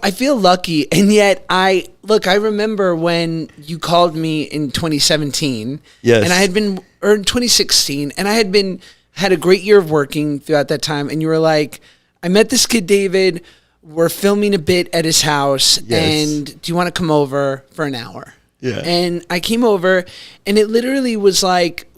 I feel lucky. And yet I remember when you called me in 2017. Yes. And or in 2016, and I had a great year of working throughout that time. And you were like, I met this kid, David. We're filming a bit at his house. Yes. And do you want to come over for an hour? Yeah. And I came over, and it literally was like,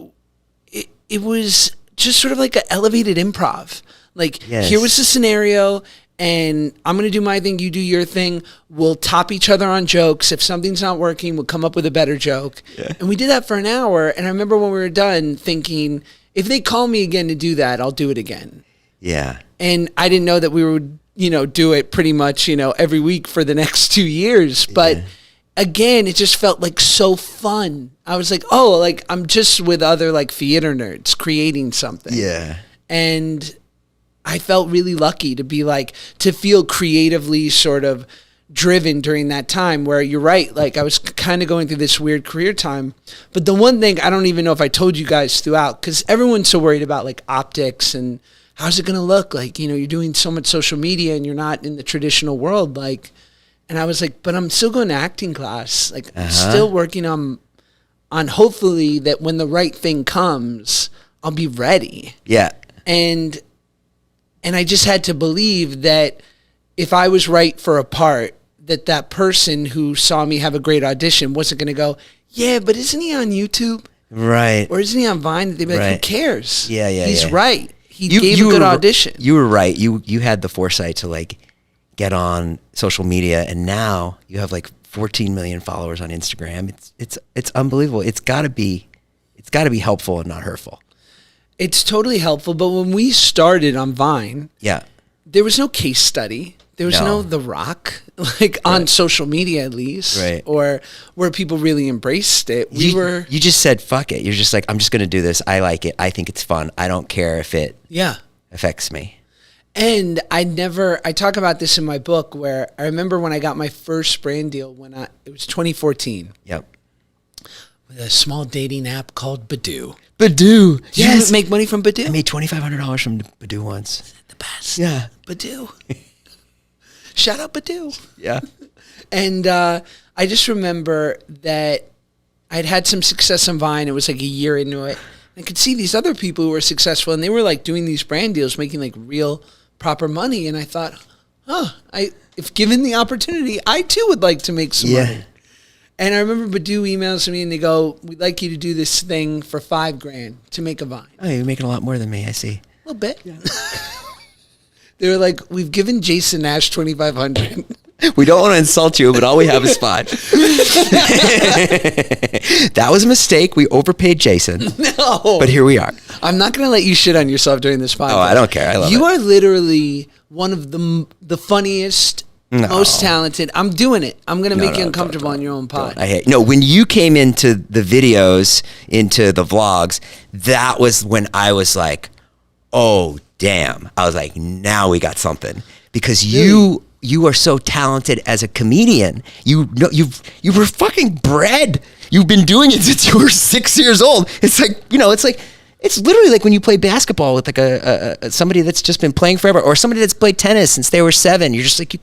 it was just sort of like an elevated improv. Like, Here was the scenario, and I'm going to do my thing, you do your thing. We'll top each other on jokes. If something's not working, we'll come up with a better joke. Yeah. And we did that for an hour, and I remember when we were done thinking, if they call me again to do that, I'll do it again. Yeah. And I didn't know that we would, do it pretty much, every week for the next 2 years. But again, it just felt like so fun. I was like, I'm just with other like theater nerds creating something. Yeah. And I felt really lucky to feel creatively sort of driven during that time where you're right. Like I was kind of going through this weird career time. But the one thing, I don't even know if I told you guys throughout, because everyone's so worried about like optics and how's it going to look? Like, you're doing so much social media and you're not in the traditional world. Like, and I was like, but I'm still going to acting class. Like, I'm still working on hopefully that when the right thing comes, I'll be ready. Yeah. And I just had to believe that if I was right for a part, that person who saw me have a great audition wasn't going to go, yeah, but isn't he on YouTube? Right. Or isn't he on Vine? They'd be like, who cares? Yeah. He's right. He gave a good audition. You were right. You had the foresight to like get on social media, and now you have like 14 million followers on Instagram. It's unbelievable. It's got to be helpful and not hurtful. It's totally helpful. But when we started on Vine, there was no case study. There was no The Rock, like on social media at least, or where people really embraced it. You just said, fuck it. You're just like, I'm just going to do this. I like it. I think it's fun. I don't care if it affects me. And I talk about this in my book where I remember when I got my first brand deal it was 2014. Yep. With a small dating app called Badoo. Badoo. Yes. You make money from Badoo? I made $2,500 from Badoo once. The best. Yeah. Badoo. Shout out Badoo. Yeah. And I just remember that I'd had some success on Vine. It was like a year into it. I could see these other people who were successful, and they were like doing these brand deals, making like real proper money. And I thought, if given the opportunity, I too would like to make some money. And I remember Badoo emails me and they go, we'd like you to do this thing for $5,000 to make a Vine. Oh, you're making a lot more than me, I see. A little bit. Yeah. They were like, we've given Jason Nash $2,500. We don't want to insult you, but all we have is $5. That was a mistake. We overpaid Jason. No. But here we are. I'm not going to let you shit on yourself during this podcast. Oh, I don't care. I love it. You are literally one of the funniest, most talented. I'm doing it. I'm going to make you uncomfortable on your own pod. When you came into the videos, into the vlogs, that was when I was like, oh, damn. I was like, now we got something. Because you are so talented as a comedian. You were fucking bred. You've been doing it since you were 6 years old. It's like, it's literally like when you play basketball with like a somebody that's just been playing forever, or somebody that's played tennis since they were 7. You're just like,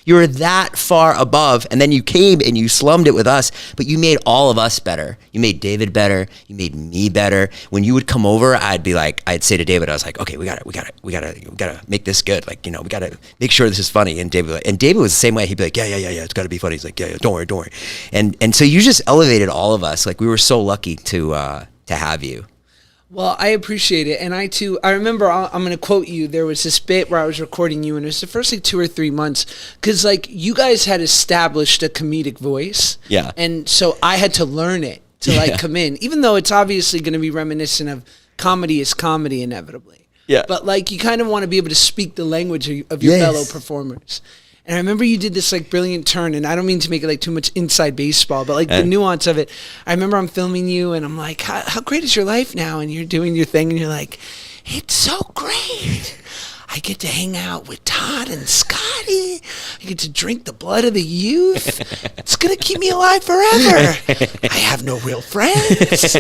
you're that far above. And then you came and you slummed it with us, but you made all of us better. You made David better. You made me better. When you would come over, I'd say to David, I was like, okay, we gotta make this good. Like, we gotta make sure this is funny. And David was the same way. He'd be like, yeah, it's gotta be funny. He's like, yeah, don't worry. And so you just elevated all of us. Like, we were so lucky to have you. Well, I appreciate it. And I remember, I'm going to quote you, there was this bit where I was recording you, and it was the first like 2 or 3 months, because like you guys had established a comedic voice. Yeah. And so I had to learn it to like come in, even though it's obviously going to be reminiscent of comedy is comedy inevitably. Yeah. But like you kind of want to be able to speak the language of your fellow performers. And I remember you did this like brilliant turn, and I don't mean to make it like too much inside baseball, but like the nuance of it. I remember I'm filming you and I'm like, how great is your life now? And you're doing your thing and you're like, it's so great. I get to hang out with Todd and Scotty. I get to drink the blood of the youth. It's going to keep me alive forever. I have no real friends.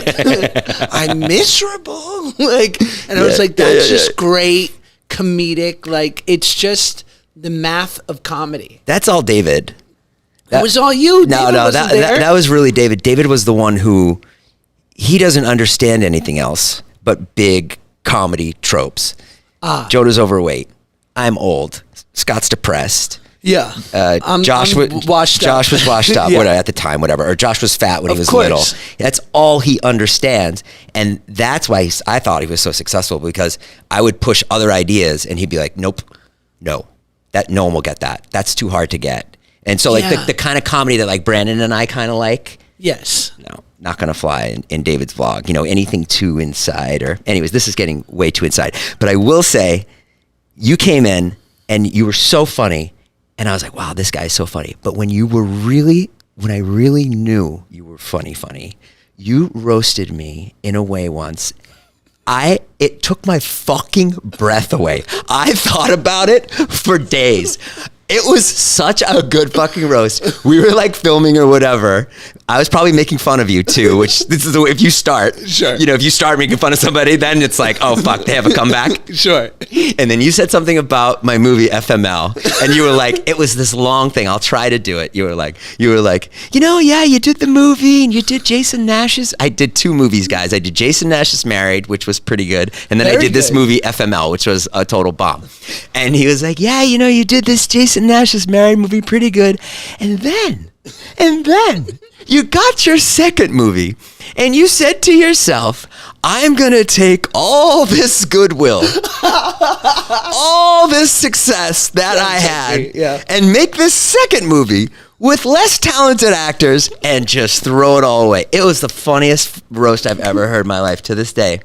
I'm miserable. And I was like, that's just great comedic. Like, it's just the math of comedy. That's all David. That was all you? No, that was really David. David was the one who, he doesn't understand anything else but big comedy tropes. Jonah's overweight. I'm old. Scott's depressed. Yeah. Josh was washed up at the time, whatever. Or Josh was fat when he was little. That's all he understands. And that's why I thought he was so successful, because I would push other ideas and he'd be like, nope, no one will get that. That's too hard to get. And so like the kind of comedy that like Brandon and I kind of like. Yes. No, not going to fly in David's vlog. You know, anything too inside or anyways, this is getting way too inside. But I will say, you came in and you were so funny. And I was like, wow, this guy is so funny. But when I really knew you were funny, you roasted me in a way once. It took my fucking breath away. I thought about it for days. It was such a good fucking roast. We were like filming or whatever. I was probably making fun of you too, which this is the way, if you start, sure. You know, if you start making fun of somebody, then it's like, oh fuck, they have a comeback. Sure. And then you said something about my movie FML, and you were like, it was this long thing. I'll try to do it. You were like, you know, yeah, you did the movie and you did Jason Nash's. I did 2 movies, guys. I did Jason Nash's Married, which was pretty good. And then I did this movie FML, which was a total bomb. And he was like, yeah, you know, you did this Jason Nash's Married movie pretty good. And then you got your second movie and you said to yourself, I'm going to take all this goodwill, all this success that I had, and make this second movie with less talented actors and just throw it all away. It was the funniest roast I've ever heard in my life to this day.